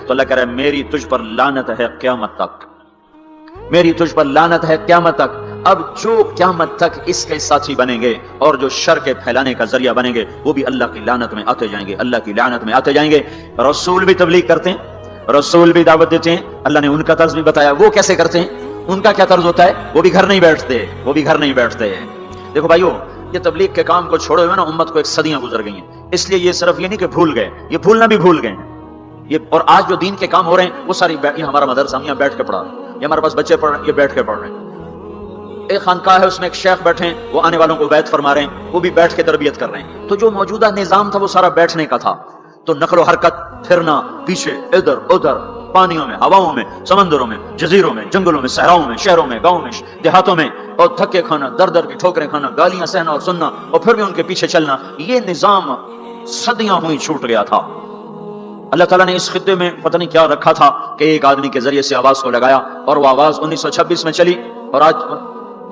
تو اللہ کہہ رہا ہے میری تجھ پر لعنت ہے قیامت تک، میری تجھ پر لعنت ہے قیامت تک۔ اب جو قیامت تک اس کے ساتھی بنیں گے اور جو شر کے پھیلانے کا ذریعہ بنیں گے وہ بھی اللہ کی لعنت میں آتے جائیں گے، اللہ کی لعنت میں آتے جائیں گے۔ رسول بھی تبلیغ کرتے ہیں، رسول بھی دعوت دیتے ہیں، اللہ نے ان کا طرز بھی بتایا وہ کیسے کرتے ہیں، ان کا کیا طرز ہوتا ہے، وہ بھی گھر نہیں بیٹھتے، وہ بھی گھر نہیں بیٹھتے۔ دیکھو بھائیو، یہ تبلیغ کے کام کو چھوڑے ہوئے نا امت کو ایک صدیاں گزر گئی ہیں، اس لیے یہ صرف یہ نہیں کہ بھول گئے، یہ بھولنا بھی بھول گئے یہ، اور آج جو دین کے کام ہو رہے ہیں وہ ساری یہ ہمارا مدرسہ ہم یہاں بیٹھ کے پڑھا رہے ہیں، یہ ہمارے پاس بچے پڑھ رہے ہیں، یہ بیٹھ کے پڑھ رہے ہیں۔ ایک خانقاہ ہے اس میں ایک شیخ بیٹھے ہیں، وہ آنے والوں کو بیعت فرما رہے ہیں، وہ بھی بیٹھ کے تربیت کر رہے ہیں۔ تو جو موجودہ نظام تھا وہ سارا بیٹھنے کا تھا، تو نقل و حرکت، پھرنا پیچھے ادھر ادھر، پانیوں میں، ہواؤں میں، سمندروں میں، جزیروں میں، جنگلوں میں، صحراؤں میں، شہروں میں، گاؤں میں، دیہاتوں میں، اور دھکے کھانا، در در کی ٹھوکریں کھانا، گالیاں سہنا اور سننا، اور پھر بھی ان کے پیچھے چلنا، یہ نظام صدیاں ہوئی چھوٹ گیا تھا۔ اللہ تعالیٰ نے اس خطے میں پتہ نہیں کیا رکھا تھا کہ ایک آدمی کے ذریعے سے آواز کو لگایا، اور وہ آواز 1926 میں چلی، اور آج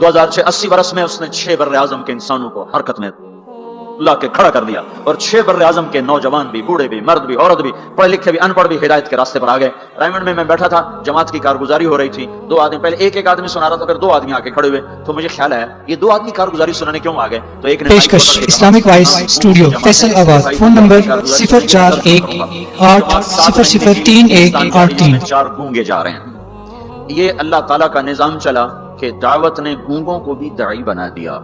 2080 برس میں اس نے 6 بر اعظم کے انسانوں کو حرکت میں لا کے کھڑا کر دیا، اور 6 بر اعظم کے نوجوان بھی، بوڑھے بھی، مرد بھی، عورت بھی، پڑھے لکھے بھی، ان پڑھ بھی ہدایت کے راستے پر آ گئے۔ رائمنڈ میں بیٹھا تھا، جماعت کی کارگزاری ہو رہی تھی، 2 آدمی، پہلے ایک آدمی سنا رہا تھا، پھر 2 آدمی آ کے کھڑے ہوئے، تو مجھے خیال آیا یہ 2 آدمی کارگزاری سنانے کیوں آ گئے؟ تو ایک نے پیشکش اسلامک وائس اسٹوڈیو فیصل آباد، فون نمبر 0418003183۔ 4 گونگے جا رہے ہیں۔ یہ اللہ تعالیٰ کا نظام چلا کہ دعوت نے گونگوں کو بھی داعی بنا دیا۔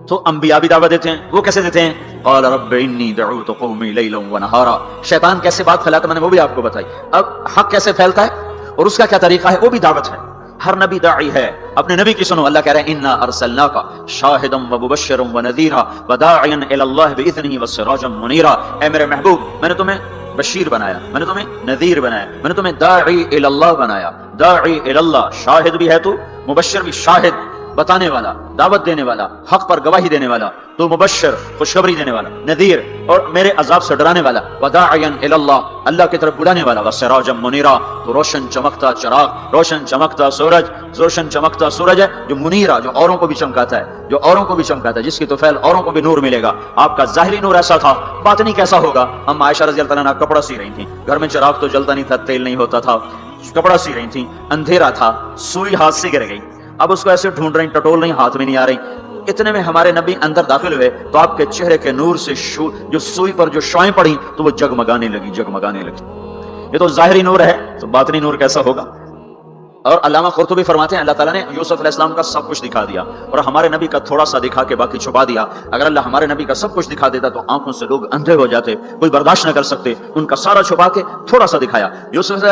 تو انبیاء بھی دعوت دیتے ہیں، وہ کیسے دیتے ہیں؟ قال رب انی دعوت قومی لیلا ونہارا۔ شیطان کیسے بات پھیلاتا میں نے وہ بھی آپ کو بتائی۔ اب حق کیسے پھیلتا ہے اور اس کا کیا طریقہ ہے، وہ بھی دعوت ہے۔ ہر نبی داعی ہے، اپنے نبی کی سنو۔ اللہ کہہ رہے ہیں انا ارسلناک شاہدا ومبشرا ونذیرا وداعیا الی اللہ باذنہ وسراجا منیرا۔ اے میرے محبوب، میں نے تمہیں بشیر بنایا، میں نے تمہیں نذیر بنایا، میں نے تمہیں داعی الی اللہ بنایا۔ داعی الی اللہ، شاہد بھی ہے تو، مبشر بھی، شاہد بتانے والا، دعوت دینے والا، حق پر گواہی دینے والا، تو مبشر خوشخبری دینے والا، نذیر اور میرے عذاب سے ڈرانے والا، وداعیا الی اللہ، اللہ کی طرف بلانے والا، وسراجا منیرا، تو روشن چمکتا چراغ، روشن چمکتا سورج، روشن چمکتا سورج ہے جو منیرا، جو اوروں کو بھی چمکاتا ہے، جو اوروں کو بھی چمکاتا ہے، جس کی طفیل اوروں کو بھی نور ملے گا۔ آپ کا ظاہری نور ایسا تھا، باطنی کیسا ہوگا؟ ہم عائشہ رضی اللہ عنہا کپڑا سی رہی تھیں، گھر میں چراغ تو جلتا نہیں تھا، تیل نہیں ہوتا تھا، کپڑا سی رہی تھیں، اندھیرا تھا، سوئی ہاتھ سے گر گئی، اب اس کو ایسے ڈھونڈ رہی، ٹٹول رہی، ہاتھ میں نہیں آ رہی۔ اتنے میں ہمارے نبی اندر داخل ہوئے تو آپ کے چہرے کے نور سے جو سوئی پر جو شعائیں پڑی تو وہ جگمگانے لگی، جگمگانے لگی۔ یہ تو ظاہری نور ہے، تو باطنی نور کیسا ہوگا؟ اور علامہ قرطبی فرماتے ہیں اللہ تعالیٰ نے یوسف علیہ السلام کا سب کچھ دکھا دیا اور ہمارے نبی کا تھوڑا سا دکھا کے باقی چھپا دیا۔ اگر اللہ ہمارے نبی کا سب کچھ دکھا دیتا تو آنکھوں سے لوگ اندھے ہو جاتے، کوئی برداشت نہ کر سکتے، ان کا سارا چھپا کے تھوڑا سا دکھایا۔ یوسف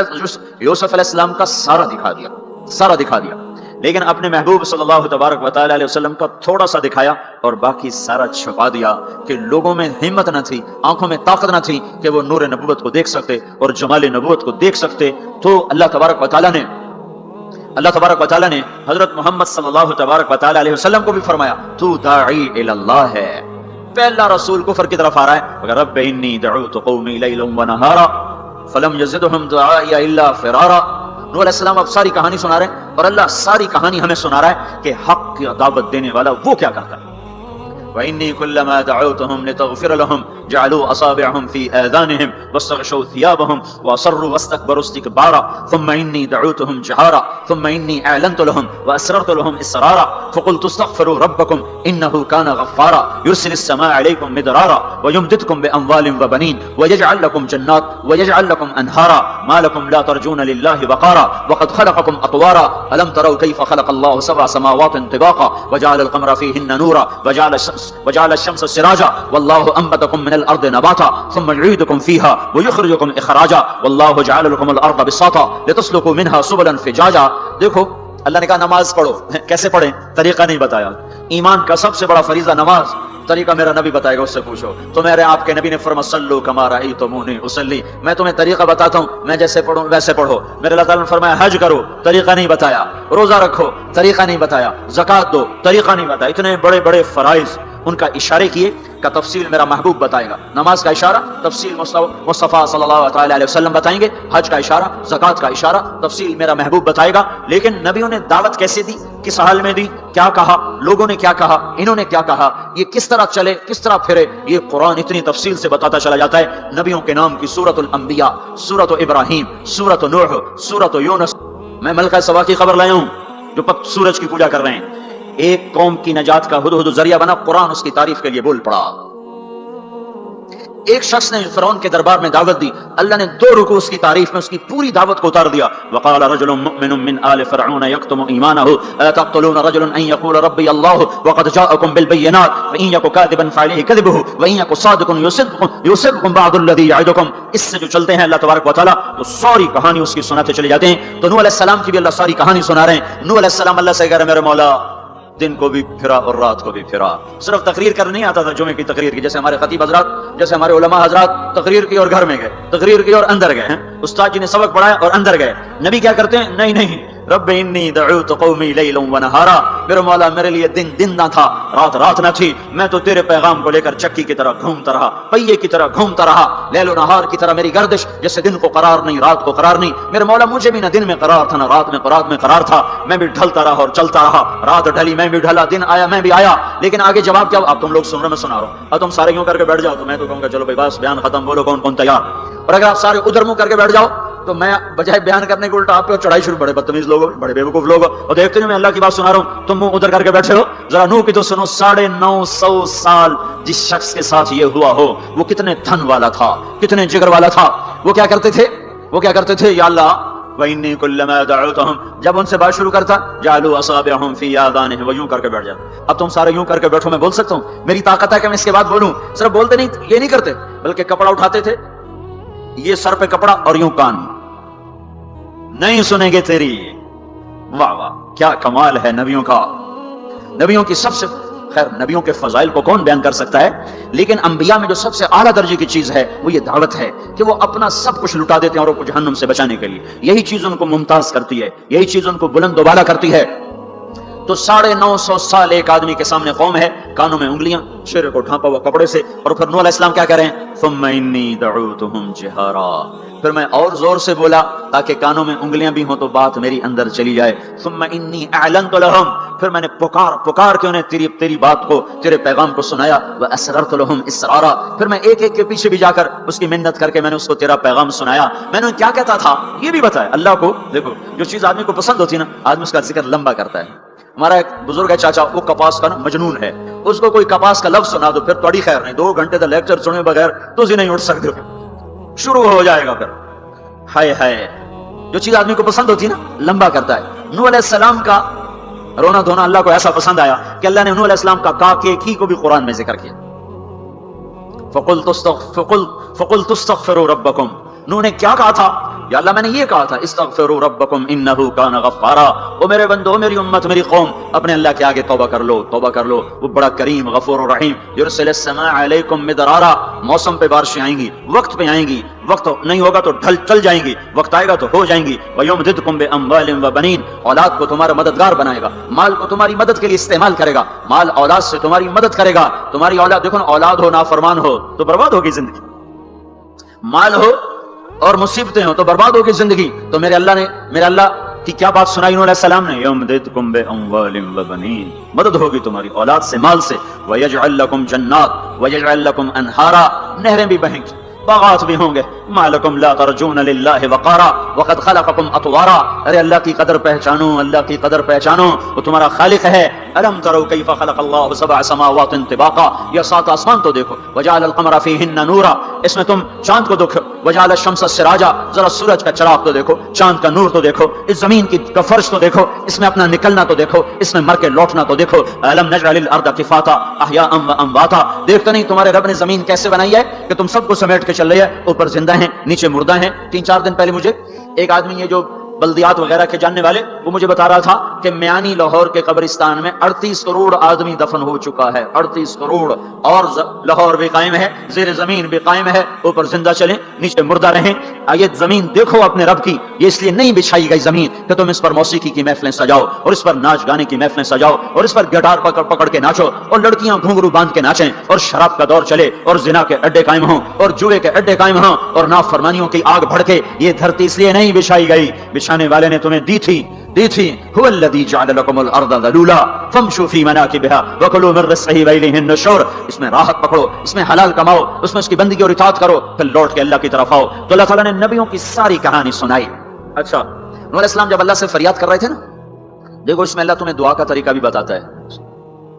علیہ السلام کا سارا دکھا دیا، سارا دکھا دیا، لیکن اپنے محبوب صلی اللہ تبارک و تعالی علیہ وسلم کا تھوڑا سا دکھایا اور باقی سارا چھپا دیا، کہ لوگوں میں ہمت نہ تھی، آنکھوں میں طاقت نہ تھی کہ وہ نور نبوت کو دیکھ سکتے اور جمال نبوت کو دیکھ سکتے۔ تو اللہ تبارک و تعالیٰ نے حضرت محمد صلی اللہ تبارک و تعالی علیہ وسلم کو بھی فرمایا تو داعی الی اللہ ہے۔ پہلا رسول کفر کی طرف آ رہا ہے، رب انی دعوت قومی لیلا ونہارا فلم یزدہم دعائی الا فرارا۔ نور علیہ السلام اب ساری کہانی سنا رہے ہیں اور اللہ ساری کہانی ہمیں سنا رہا ہے کہ حق کی دعوت دینے والا وہ کیا کرتا ہے۔ وَإِنِّي كُلَّمَا دَعَوْتُهُمْ لِتَغْفِرَ لَهُمْ جَعَلُوا أَصَابِعَهُمْ فِي آذَانِهِمْ وَاسْتَغْشَوْا ثِيَابَهُمْ وَأَصَرُّوا وَاسْتَكْبَرُوا اسْتِكْبَارًا ثُمَّ إِنِّي دَعَوْتُهُمْ جِهَارًا ثُمَّ إِنِّي أَعْلَنْتُ لَهُمْ وَأَسْرَرْتُ لَهُمْ إِسْرَارًا فَقُلْتُ اسْتَغْفِرُوا رَبَّكُمْ إِنَّهُ كَانَ غَفَّارًا يُرْسِلِ السَّمَاءَ عَلَيْكُمْ مِدْرَارًا وَيُمْدِدْكُمْ بِأَمْوَالٍ وَبَنِينَ وَيَجْعَلْ لَكُمْ جَنَّاتٍ وَيَجْعَلْ لَكُمْ أَنْهَارًا مَا لَكُمْ لَا تَرْجُونَ لِلَّهِ وَقَارًا وَقَدْ خَلَقَكُمْ أَطْوَارًا أَلَمْ تَرَوْا كَيْفَ خَلَقَ اللَّهُ سَبْعَ سَمَاوَاتٍ طِبَاقًا وَجَعَلَ الْقَمَرَ فِيهِنَّ نُورًا وَجَعَلَ الشَّمْسَ سِرَاجًا وَاللَّهُ أَنبَتَكُم مِّنَ الْأَرْضِ نَبَاتًا ثُمَّ يُعِيدُكُم فِيهَا وَيُخْرِجُكُم إِخْرَاجًا وَاللَّهُ جَعَلَ لَكُمُ الْأَرْضَ بِسَاطًا لِتَسْلُكُوا مِنْهَا سُبُلًا فِجَاجًا۔ دیکھو اللہ نے کہا نماز پڑھو، کیسے پڑھیں؟ طریقہ نہیں بتایا۔ ایمان کا سب سے بڑا فریضہ نماز، طریقہ میرا نبی بتائے گا، اس سے پوچھو۔ تو میرے آپ کے نبی نے فرمایا صلو کما رأیتمونی اصلی، میں تمہیں طریقہ بتاتا ہوں، میں جیسے پڑھوں ویسے پڑھو۔ میرے اللہ تعالیٰ نے فرمایا حج کرو، طریقہ نہیں بتایا، روزہ رکھو، طریقہ نہیں بتایا، زکوٰۃ دو، طریقہ نہیں بتایا۔ اتنے بڑے بڑے فرائض ان کا اشارے کیے کا تفصیل میرا محبوب بتائے گا، نماز کا اشارہ تفصیل مصطفیٰ صلی اللہ علیہ وسلم بتائیں گے، حج کا اشارہ، زکوٰۃ کا اشارہ تفصیل میرا محبوب بتائے گا۔ لیکن نبیوں نے دعوت کیسے دی، کس حال میں دی، کیا کہا، لوگوں نے کیا کہا، انہوں نے کیا کہا، یہ کس طرح چلے، کس طرح پھرے، یہ قرآن اتنی تفصیل سے بتاتا چلا جاتا ہے۔ نبیوں کے نام کی سورۃ الانبیاء، سورۃ ابراہیم، سورۃ نوح، سورۃ یونس۔ میں ملکہ سبا کی خبر لایا ہوں جو سورج کی پوجا کر رہے ہیں۔ ایک قوم کی نجات کا ہدہد ذریعہ بنا، قرآن اس کی تعریف کے لیے بول پڑا۔ ایک شخص نے فرعون کے دربار میں دعوت دی، اللہ نے 2 رکوع اس کی تعریف میں اس کی پوری دعوت کو اتار دیا۔ وقال رجل مؤمن من آل فرعون يكتم ایمانه اتقتلون رجلا ان يقول ربي الله وقد جاءكم بالبينات فان يك كاذبا فعليه كذبه وان يك صادقا يصبكم بعض الذي يعدكم۔ اس سے جو چلتے ہیں اللہ تبارک و تعالیٰ تو ساری کہانی اس کی سناتے چلے جاتے ہیں۔ تو نوح علیہ السلام کی بھی اللہ ساری کہانی سنا رہے ہیں۔ نوح علیہ السلام اللہ سے کہہ رہے میرے مولا دن کو بھی پھرا اور رات کو بھی پھرا، صرف تقریر کرنے نہیں آتا تھا، جمعے کی تقریر کی، جیسے ہمارے خطیب حضرات، جیسے ہمارے علماء حضرات تقریر کی اور گھر میں گئے، تقریر کی اور اندر گئے ہیں، استاد جی نے سبق پڑھایا اور اندر گئے۔ نبی کیا کرتے ہیں، نہیں رب انی دعوت قومی لیلا ونہارا، میرے مولا میرے لیے دن نہ تھا، رات نہ تھی، میں تو تیرے پیغام کو لے کر چکی کی طرح گھومتا رہا، پہیے کی طرح گھومتا رہا، لیل و نہار کی طرح میری گردش، جیسے دن کو قرار نہیں رات کو قرار نہیں، میرے مولا مجھے بھی نہ دن میں قرار تھا نہ رات میں قرار تھا، میں بھی ڈھلتا رہا اور چلتا رہا، رات ڈھلی میں بھی ڈھلا، دن آیا میں بھی آیا۔ لیکن آگے جواب کیا، اب تم لوگ سن رہے میں سنا رہا ہوں، اب تم سارے یوں کر کے بیٹھ جاؤ تو میں تو کہوں گا چلو بھائی بس بیان ختم، بولو کون تیار، اور اگر آپ سارے ادھر منہ کر کے بیٹھ جاؤ تو میں بجائے بیان کرنے کے الٹا آپ پہ چڑھائی شروع، بڑے بدتمیز لوگ، بڑے بیوقوف لوگ، اور دیکھتے ہیں میں اللہ کی بات سنا رہا ہوں تم منہ ادھر کر کے بیٹھے ہو۔ ذرا نوح کی تو سنو، 950 سال جس شخص کے ساتھ یہ ہوا ہو وہ کتنے دھن والا تھا، کتنے جگر والا تھا، وہ کیا کرتے تھے، یا اللہ وَإِنِّي كُلَّمَا دَعَوْتُهُمْ، جب ان سے بات شروع کرتا جعلوا اصابعهم فی آذانهم، وہ یوں کر کے بیٹھ جاتا۔ اب تم سارے یوں کر کے بیٹھو، میں بول سکتا ہوں، میری طاقت ہے کہ میں اس کے بعد بولوں، صرف بولتے نہیں، یہ نہیں کرتے، بلکہ کپڑا اٹھاتے تھے، یہ سر پہ کپڑا اور یوں کان، نہیں سنیں گے تیری۔ واہ واہ کیا کمال ہے نبیوں کا، نبیوں کی سب سے، خیر نبیوں کے فضائل کو کون بیان کر سکتا ہے، لیکن انبیاء میں جو سب سے اعلیٰ درجے کی چیز ہے وہ یہ دعوت ہے کہ وہ اپنا سب کچھ لٹا دیتے ہیں اور کو جہنم سے بچانے کے لیے، یہی چیز ان کو ممتاز کرتی ہے، یہی چیز ان کو بلند و بالا کرتی ہے۔ تو 950 سال ایک آدمی کے سامنے قوم ہے، کانوں میں انگلیاں، چہرے کو ڈھانپا ہوا کپڑے سے، اور پھر نوح علیہ السلام کیا کہہ رہے ہیں، ثم انی دعوتہم جہارا، پھر میں اور زور سے بولا تاکہ کانوں میں انگلیاں بھی ہوں تو بات میری اندر چلی جائے، ثم انی اعلنت لہم، پھر میں نے پکار کے انہیں تیری بات کو، تیرے پیغام کو سنایا، واسررت لہم اسرارا، پھر میں ایک کے پیچھے بھی جا کر اس کی منت کر کے میں نے اس کو تیرا پیغام سنایا، میں نے کیا کہتا تھا یہ بھی بتایا۔ اللہ کو دیکھو، جو چیز آدمی کو پسند ہوتی ہے نا، آدمی اس کا ذکر لمبا کرتا ہے۔ ہمارا ایک بزرگ ہے چاچا، وہ کپاس کا نا مجنون ہے، اس کو کوئی کپاس کا لفظ سنا دو پھر توڑی خیر نہیں، 2 گھنٹے کا لیکچر سنے بغیر تو نہیں اٹھ سکتے، شروع ہو جائے گا، پھر ہائے جو چیز آدمی کو پسند ہوتی ہے نا لمبا کرتا ہے۔ نوح علیہ السلام کا رونا دھونا اللہ کو ایسا پسند آیا کہ اللہ نے نوح علیہ السلام کا کاکے کو بھی قرآن میں ذکر کیا۔ فقلت استغفروا ربکم، نوح نے کیا کہا تھا، یا اللہ میں نے یہ کہا تھا استغفروا ربکم انہ کان غفارا، او میرے بندو، میری امت، میری قوم، اپنے اللہ کے آگے توبہ کر لو، وہ بڑا کریم غفور و رحیم، یرسل السماء علیکم مدرارا، موسم پہ بارشیں آئیں گی، وقت پہ آئیں گی، وقت نہیں ہوگا تو چل جائیں گی، وقت آئے گا تو ہو جائیں گی، ویمددکم باموال وبنین، اولاد کو تمہارا مددگار بنائے گا، مال کو تمہاری مدد کے لیے استعمال کرے گا، مال اولاد سے تمہاری مدد کرے گا، تمہاری اولاد، دیکھو اولاد ہو نافرمان ہو تو برباد ہوگی زندگی، مال ہو اور مصیبتیں ہوں تو برباد ہوگی زندگی۔ تو میرے اللہ کی کیا بات سنائی نوح علیہ السلام نے، یمددکم باموال وبنین، مدد ہوگی تمہاری اولاد سے، مال سے، ویجعل لکم جنات ویجعل لکم انہارا، نہریں بھی بہیں گی، باغات بھی ہوں گے، ما لکم لا ترجون للہ وقارا وقد خلقکم اطوارا، ارے اللہ کی قدر پہچانو، وہ تمہارا خالق ہے۔ الم تروا کیف خلق اللہ 7 سماوات طباقا، یہ 7 آسمان تو دیکھو، وجعل القمر فیہن نورا، اس میں تم چاند کو دیکھو، وجعل الشمس سراجا، ذرا سورج کا چراغ تو دیکھو، چاند کا نور تو دیکھو، اس زمین کا فرش تو دیکھو، اس میں اپنا نکلنا تو دیکھو، اس میں مر کے لوٹنا تو دیکھو۔ الم نجعل الارض کفاتا احیاء وامواتا، دیکھتے نہیں تمہارے رب نے زمین کیسے بنائی ہے کہ تم سب کو سمیٹ کے چل رہی ہے، اوپر زندہ ہیں نیچے مردہ ہیں۔ 3-4 دن پہلے مجھے ایک آدمی، یہ جو بلدیات وغیرہ کے جاننے والے، وہ مجھے بتا رہا تھا کہ میانی لاہور کے قبرستان میں 38 کروڑ آدمی دفن ہو چکا ہے، 38 کروڑ، اور لاہور بھی قائم ہے، زیر زمین بھی قائم ہے، اوپر زندہ چلیں نیچے مردہ رہیں۔ یہ زمین دیکھو اپنے رب کی، یہ اس لیے نہیں بچھائی گئی زمین کہ تم اس پر موسیقی کی محفلیں سجاؤ اور اس پر ناچ گانے کی محفلیں سجاؤ اور اس پر گٹار پکڑ پکڑ کے ناچو اور لڑکیاں گھنگرو باندھ کے ناچیں اور شراب کا دور چلے اور زنا کے اڈے قائم ہوں اور جوئے کے اڈے قائم ہوں اور نافرمانیوں کی آگ بھڑکے۔ یہ دھرتی اس لیے نہیں بچھائی گئی، بچھانے والے نے تمہیں دی تھی هو الذي جعل لكم الارض ذلولا فامشوا في مناكبها وكلوا من رزقه واليه النشور۔ اس میں راحت پکڑو، اس میں حلال کماؤ، اس میں اس کی بندگی اور اطاعت کرو، پھر لوٹ کے اللہ کی طرف آؤ۔ تو اللہ تعالیٰ نے نبیوں کی ساری کہانی سنائی۔ اچھا، نوح علیہ السلام جب اللہ سے فریاد کر رہے تھے نا، دیکھو اس میں اللہ تمہیں دعا کا طریقہ بھی بتاتا ہے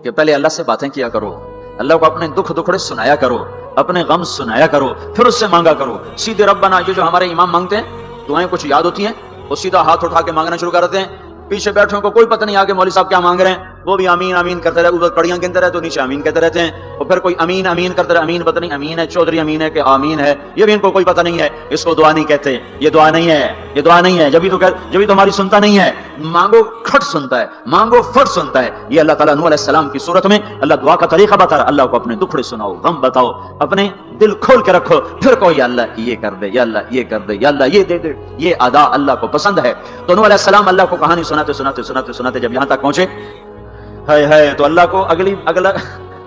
کہ پہلے اللہ سے باتیں کیا کرو، اللہ کو اپنے دکھ دکھڑے سنایا کرو، اپنے غم سنایا کرو، پھر اس سے مانگا کرو۔ سیدھے ربنا یہ جو ہمارے امام مانگتے ہیں دعائیں کچھ یاد ہوتی ہیں، وہ سیدھا ہاتھ اٹھا کے مانگنا شروع کر دیتے ہیں، پیچھے بیٹھوں کو کوئی پتہ نہیں آگے مولوی صاحب کیا مانگ رہے ہیں، وہ بھی آمین آمین کرتے رہے، اوپر کڑیاں گنتے رہے تو نیچے آمین کہتے رہتے ہیں، اور پھر کوئی امین امین کرتے رہے، امین پتہ نہیں امین ہے چودھری امین ہے کہ آمین ہے، یہ بھی ان کو کوئی پتہ نہیں ہے، اس کو دعا نہیں کہتے، یہ دعا نہیں ہے، یہ دعا نہیں ہے، جبھی تو ہماری سنتا نہیں ہے۔ مانگو کھٹ سنتا ہے، مانگو فٹ سنتا ہے۔ یہ اللہ تعالیٰ نوح علیہ السلام کی صورت میں اللہ دعا کا طریقہ بتا رہا ہے، اللہ کو اپنے دکھڑے سناؤ، غم بتاؤ، اپنے دل کھول کے رکھو، پھر کوئی یا اللہ یہ کر دے، یا اللہ یہ کر دے، یا اللہ یہ دے دے۔ یہ ادا اللہ کو پسند ہے۔ تو نوح علیہ السلام اللہ کو کہانی سناتے سناتے سناتے سناتے جب یہاں تک پہنچے، ہے تو اللہ کو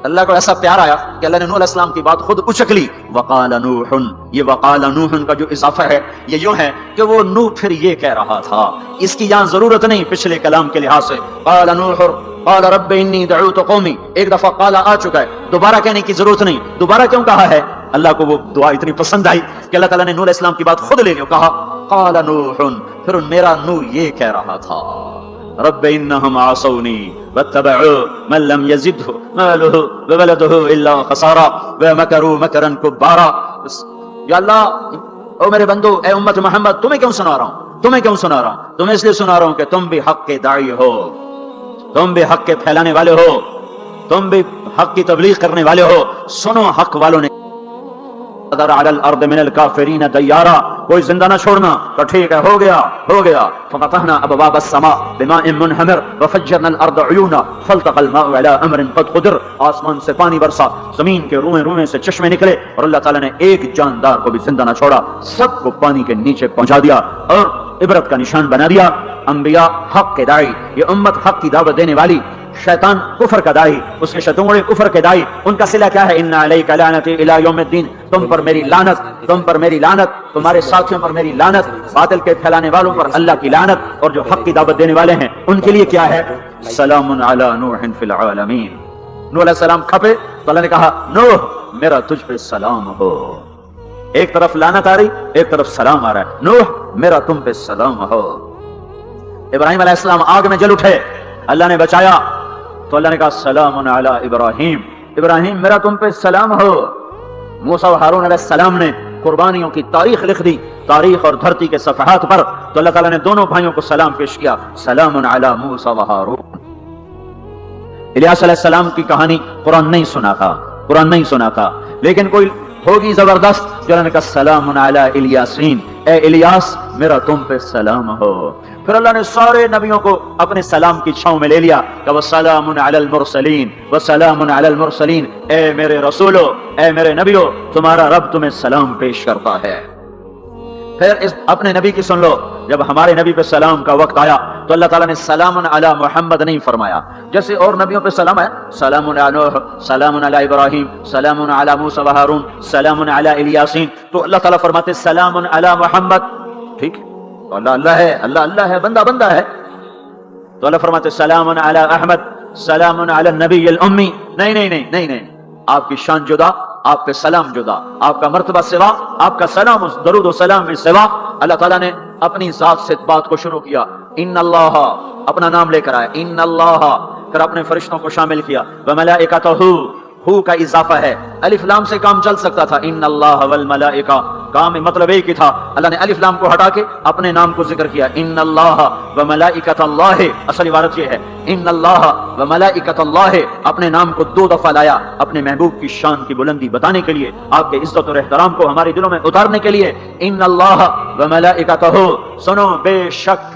اللہ کو ایسا پیار آیا کہ اللہ نے نوح علیہ السلام کی بات خود اچک لی۔ وقال نوح، یہ وقال نوح کا جو اضافہ ہے یہ یوں ہے کہ وہ نوح پھر یہ کہہ رہا تھا، اس کی یہاں ضرورت نہیں پچھلے کلام کے لحاظ سے۔ قال نوح قال رب انی دعوت قومی، ایک دفعہ قال آ چکا ہے، دوبارہ کہنے کی ضرورت نہیں۔ دوبارہ کیوں کہا ہے؟ اللہ کو وہ دعا اتنی پسند آئی کہ اللہ تعالیٰ نے نوح علیہ السلام کی بات خود لے لی، کہا قال نوح، پھر میرا نوح یہ کہہ رہا تھا، رب انہم عصونی واتبعوا من لم یزدہ مالہ وولدہ الا خسارا ومکروا مکرا کبارا۔ یا اللہ، او میرے بندو، اے امت محمد، تمہیں کیوں سنا رہا ہوں؟ تمہیں اس لیے سنا رہا ہوں کہ تم بھی حق کے داعی ہو، تم بھی حق کے پھیلانے والے ہو، تم بھی حق کی تبلیغ کرنے والے ہو۔ سنو، حق والوں نے قدر علی الارض من الکافرین دیارا، کوئی زندہ نہ چھوڑنا، تو ٹھیک ہے، ہو گیا۔ ففتحنا ابواب السماء بماء منہمر وفجرنا الارض عیونا فالتقى الماء على امر قد قدر، آسمان سے پانی برسا، زمین کے روئیں سے چشمے نکلے، اور اللہ تعالیٰ نے ایک جاندار کو بھی زندہ نہ چھوڑا، سب کو پانی کے نیچے پہنچا دیا اور عبرت کا نشان بنا دیا۔ انبیاء حق کے داعی، یہ امت حق کی دعوت دینے والی، شیطان کفر کا داعی، اس کے شتونگڑے کفر کے داعی، ان کا صلہ کیا ہے؟ ان علیک لعنتی الی یوم الدین، تم پر میری لعنت، تمہارے ساتھیوں پر میری لعنت، باطل کے پھیلانے والوں پر اللہ کی لعنت، اور جو حق کی دعوت دینے والے ہیں ان کے لیے کیا ہے؟ سلام علی نوح فی العالمین۔ نوح علیہ السلام کھپے تو اللہ نے کہا، نوح میرا تجھ پہ سلام ہو۔ ایک طرف لعنت آ رہی، ایک طرف سلام آ رہا ہے، نوح میرا تم پہ سلام ہو۔ ابراہیم علیہ السلام آگ میں جل اٹھے، اللہ نے بچایا، تو اللہ نے کہا سلام علی ابراہیم میرا تم پہ سلام ہو۔ موسیٰ و ہارون علیہ السلام نے قربانیوں کی تاریخ لکھ دی، تاریخ اور دھرتی کے صفحات پر، تو اللہ تعالیٰ نے دونوں بھائیوں کو سلام پیش کیا، سلام علی موسیٰ و ہارون۔ الیاس علیہ السلام کی کہانی قرآن نہیں سنا تھا، لیکن کوئی ہوگی زبردست جو اللہ نے کہا سلام علی الیاسین، اے الیاس میرا تم پہ سلام ہو۔ پھر اللہ نے سارے نبیوں کو اپنے سلام کی چھاؤں میں لے لیا کہ وسلام علی المرسلین، وسلام علی المرسلین، اے میرے رسولو، اے میرے نبیو، تمہارا رب تمہیں سلام پیش کرتا ہے۔ پھر اس اپنے نبی کی سن لو، جب ہمارے نبی پہ سلام کا وقت آیا تو اللہ تعالیٰ نے سلام علی محمد نہیں فرمایا، جیسے اور نبیوں پہ سلام آیا، سلام علی نوح، سلام علی ابراہیم، سلام علی موسیٰ و ہارون، سلام علی الیاسین، تو اللہ تعالیٰ فرماتے سلام علی محمد، ٹھیک، تو اللہ ہے، بندہ ہے، تو اللہ فرماتے سلام علی احمد، سلام علی النبی الامی۔ نہیں، آپ کی شان جدا، آپ کے سلام جدا، آپ کا مرتبہ سوا، آپ کا سلام اس درود و سلام میں سوا۔ اللہ تعالیٰ نے اپنی ذات سے بات کو شروع کیا، ان اللہ، اپنا نام لے کر آئے، ان اللہ، پھر اپنے فرشتوں کو شامل کیا، وملائکتہ، ہو کا اضافہ ہے، الف لام سے کام چل سکتا تھا، ان اللہ والملائکہ، کام مطلب ایک ہی تھا، اللہ نے الف لام کو ہٹا کے اپنے نام کو ذکر کیا، ان اللہ وملائکۃ اللہ، اصل عبارت یہ ہے، ان اللہ وملائکۃ اللہ، اپنے نام کو 2 دفعہ لایا، اپنے محبوب کی شان کی بلندی بتانے کے لیے، آپ کے عزت اور احترام کو ہمارے دلوں میں اتارنے کے لیے، ان اللہ وملائکتہ، سنو، بے شک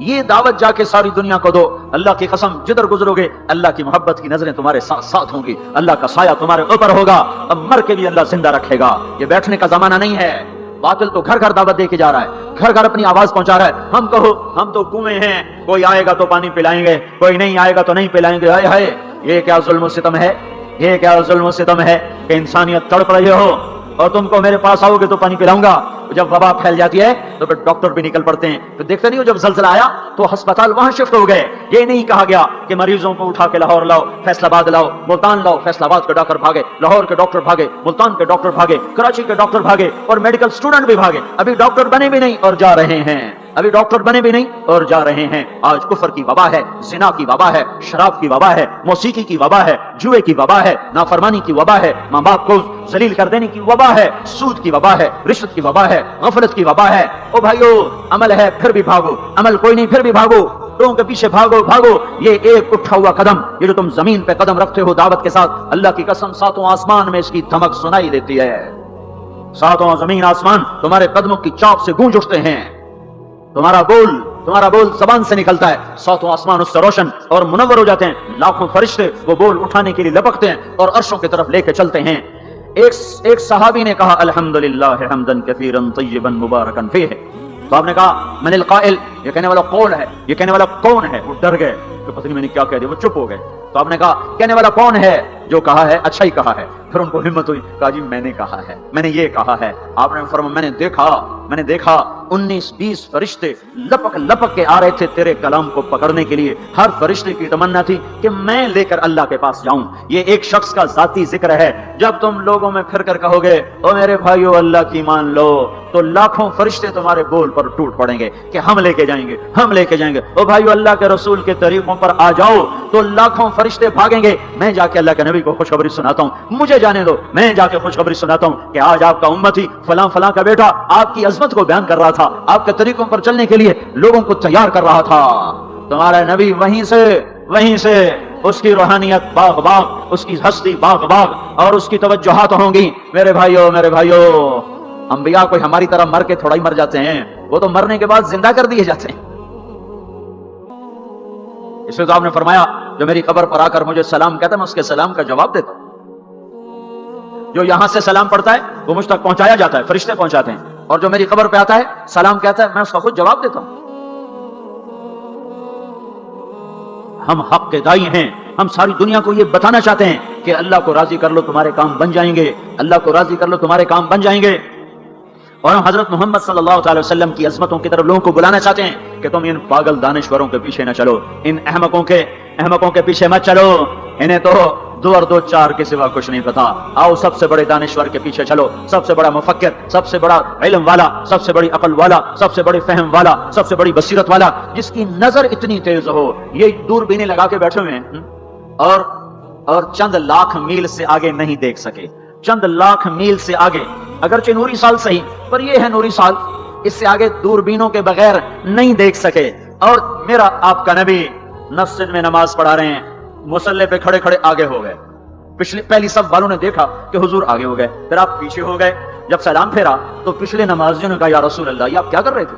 یہ دعوت جا کے ساری دنیا کو دو. اللہ کی قسم جدھر گزروگے اللہ کی محبت کی نظریں تمہارے ساتھ ساتھ ہوں گی, اللہ کا سایہ تمہارے اوپر ہوگا. اب مر کے بھی اللہ زندہ رکھے گا. یہ بیٹھنے کا زمانہ نہیں ہے. باطل تو گھر گھر دعوت دے کے جا رہا ہے, گھر گھر اپنی آواز پہنچا رہا ہے. ہم کہو ہم تو کنویں ہیں, کوئی آئے گا تو پانی پلائیں گے, کوئی نہیں آئے گا تو نہیں پلائیں گے. ہائے ہائے, یہ کیا ظلم و ستم ہے, یہ کیا ظلم و ستم ہے کہ انسانیت تڑپ رہی ہو اور تم کو میرے پاس آؤ گے تو پانی پلاؤں گا. جب وبا پھیل جاتی ہے تو پھر ڈاکٹر بھی نکل پڑتے ہیں. تو دیکھتے نہیں ہو جب زلزلہ آیا تو ہسپتال وہاں شفٹ ہو گئے. یہ نہیں کہا گیا کہ مریضوں کو اٹھا کے لاہور لاؤ, فیصل آباد لاؤ, ملتان لاؤ. فیصل آباد کے ڈاکٹر بھاگے, لاہور کے ڈاکٹر بھاگے, ملتان کے ڈاکٹر بھاگے, کراچی کے ڈاکٹر بھاگے اور میڈیکل اسٹوڈنٹ بھی بھاگے. ابھی ڈاکٹر بنے بھی نہیں اور جا رہے ہیں, ابھی ڈاکٹر بنے بھی نہیں اور جا رہے ہیں. آج کفر کی وبا ہے, زنا کی وبا ہے, شراب کی وبا ہے, موسیقی کی وبا ہے, جوئے کی وبا ہے, نافرمانی کی وبا ہے, ماں باپ کو ذلیل کر دینے کی وبا ہے, سود کی وبا ہے, رشوت کی وبا ہے, غفلت کی وبا ہے. او بھائیو, عمل ہے پھر بھی بھاگو, عمل کوئی نہیں پھر بھی بھاگو, لوگوں کے پیچھے بھاگو بھاگو. یہ ایک اٹھا ہوا قدم, یہ جو تم زمین پہ قدم رکھتے ہو دعوت کے ساتھ, اللہ کی قسم ساتوں آسمان میں اس کی دھمک سنائی دیتی ہے. ساتوں زمین آسمان تمہارے قدموں کی چاپ سے گونج اٹھتے ہیں. تمہارا بول زبان سے نکلتا ہے, ساتوں آسمان اس سے روشن اور منور ہو جاتے ہیں. لاکھوں فرشتے وہ بول اٹھانے کے لیے لپکتے ہیں اور عرشوں کی طرف لے کے چلتے ہیں. ایک صحابی نے کہا الحمدللہ حمدن کثیرا طیبا مبارکا فیہ. تو آپ نے کہا من القائل, یہ کہنے والا کون ہے, یہ کہنے والا کون ہے. وہ ڈر گئے کہ پتہ نہیں میں نے کیا کہہ دیا, وہ چپ ہو گئے. تو آپ نے کہا کہنے والا کون ہے, جو کہا ہے اچھا ہی کہا ہے. پھر ان کو ہمت ہوئی, کہا جی میں نے کہا ہے, میں نے یہ کہا ہے. آپ نے فرمایا میں نے دیکھا 19-20 فرشتے لپک لپک کے آ رہے تھے تیرے کلام کو پکڑنے کے لیے. ہر فرشتے کی تمنا تھی کہ میں لے کر اللہ کے پاس جاؤں. یہ ایک شخص کا ذاتی ذکر ہے. جب تم لوگوں میں پھر کر کہو گے او میرے بھائیو اللہ کی مان لو, تو لاکھوں فرشتے تمہارے بول پر ٹوٹ پڑیں گے کہ ہم لے کے جائیں گے, ہم لے کے جائیں گے. او بھائیو اللہ کے رسول کے طریقوں پر آ جاؤ, تو لاکھوں فرشتے بھاگیں گے. میں جا کے اللہ کے نبی کو خوشخبری سناتا ہوں, مجھے جانے دو, میں جا کے خوشخبری سناتا ہوں کہ آج آپ کا امتی فلاں فلاں کا بیٹا آپ کی عظمت کو بیان کر رہا تھا, آپ کے طریقوں پر چلنے کے لیے لوگوں کو تیار کر رہا تھا. تمہارا نبی وہیں سے اس کی روحانیت باغ باغ, اس کی ہستی باغ باغ اور اس کی توجہات ہوں گی. میرے بھائیو, انبیاء کوئی ہماری طرح مر کے تھوڑا ہی مر جاتے ہیں, وہ تو مرنے کے بعد زندہ کر دیے جاتے ہیں. اس لیے تو آپ نے فرمایا جو میری قبر پر آ کر مجھے سلام کہتا ہے میں اس کے سلام کا جواب دیتا ہوں. جو یہاں سے سلام پڑھتا ہے وہ مجھ تک پہنچایا جاتا ہے, فرشتے پہنچاتے ہیں. اور جو میری قبر پہ آتا ہے سلام کہتا ہے میں اس کا خود جواب دیتا ہوں. ہم حق کے دائی ہیں, ہم ساری دنیا کو یہ بتانا چاہتے ہیں کہ اللہ کو راضی کر لو تمہارے کام بن جائیں گے, اللہ کو راضی کر لو تمہارے کام بن جائیں گے. اور ہم حضرت محمد صلی اللہ علیہ وسلم کی عظمتوں کی طرف لوگوں کو بلانا چاہتے ہیں کہ تم ان پاگل دانشوروں کے پیچھے نہ چلو, ان احمقوں کے پیچھے مت چلو. انہیں تو 2 اور 2 4 کے سوا کچھ نہیں پتا. آؤ سب سے بڑے دانشور کے پیچھے چلو, سب سے بڑا مفکر, سب سے بڑا علم والا, سب سے بڑی عقل والا, سب سے بڑی فہم والا, سب سے بڑی بصیرت والا, جس کی نظر اتنی تیز ہو. یہ دوربینیں لگا کے بیٹھے ہوئے ہیں اور چند لاکھ میل سے آگے نہیں دیکھ سکے, چند لاکھ میل سے آگے, اگرچہ نوری سال صحیح پر یہ ہے نوری سال, اس سے آگے دوربینوں کے بغیر نہیں دیکھ سکے. اور میرا آپ کا نبی مسجد میں نماز پڑھا رہے ہیں, مصلی پہ کھڑے کھڑے آگے ہو گئے. پہلی صف والوں نے دیکھا کہ حضور آگے ہو گئے, پھر آپ پیچھے ہو گئے. جب سلام پھیرا تو پچھلے نمازیوں نے کہا یا رسول اللہ یہ آپ کیا کر رہے تھے,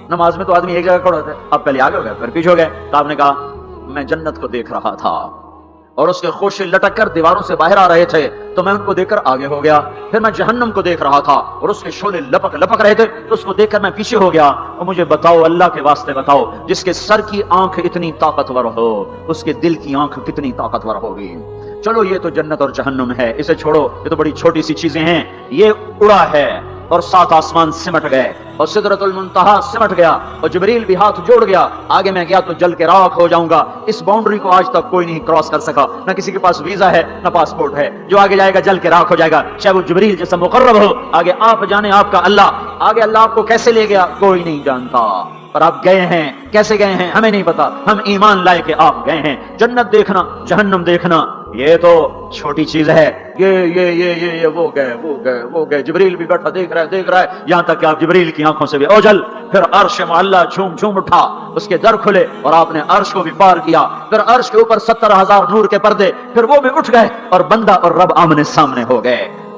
نماز میں تو آدمی ایک جگہ کھڑا ہوتا ہے, آپ پہلے آگے ہو گئے پھر پیچھے ہو گئے. تو آپ نے کہا میں جنت کو دیکھ رہا تھا اور اس کے خوشے لٹک کر دیواروں سے باہر آ رہے تھے, تو میں ان کو دیکھ کر آگے ہو گیا. پھر میں جہنم کو دیکھ رہا تھا اور اس کے شعلے لپک رہے تھے, تو اس کو دیکھ کر میں پیچھے ہو گیا. اور مجھے بتاؤ, اللہ کے واسطے بتاؤ, جس کے سر کی آنکھ اتنی طاقتور ہو اس کے دل کی آنکھ کتنی طاقتور ہوگی. چلو یہ تو جنت اور جہنم ہے, اسے چھوڑو, یہ تو بڑی چھوٹی سی چیزیں ہیں. یہ اڑا ہے اور 7 آسمان سمٹ گئے اور سدرۃ المنتہا سمٹ گیا اور جبریل بھی ہاتھ جوڑ گیا. آگے میں گیا تو جل کے راکھ ہو جاؤں گا. اس باؤنڈری کو آج تک کوئی نہیں کراس کر سکا, نہ کسی کے پاس ویزا ہے نہ پاسپورٹ ہے. جو آگے جائے گا جل کے راکھ ہو جائے گا, چاہے وہ جبریل جیسا مقرب ہو. آگے آپ جانے آپ کا اللہ, آگے اللہ آپ کو کیسے لے گیا کوئی نہیں جانتا, پر آپ گئے ہیں. کیسے گئے ہیں ہمیں نہیں پتا, ہم ایمان لائے کہ آپ گئے ہیں. جنت دیکھنا, جہنم دیکھنا یہ تو چھوٹی چیز ہے. یہ وہ گئے. جبریل بھی بیٹھا دیکھ رہا ہے یہاں تک کہ آپ جبریل کی آنکھوں سے بھی اوجل. پھر عرش معلا جھوم اٹھا, اس کے در کھلے اور آپ نے عرش کو بھی پار کیا. پھر عرش کے اوپر 70,000 نور کے پردے, پھر وہ بھی اٹھ گئے اور بندہ اور رب آمنے سامنے ہو گئے.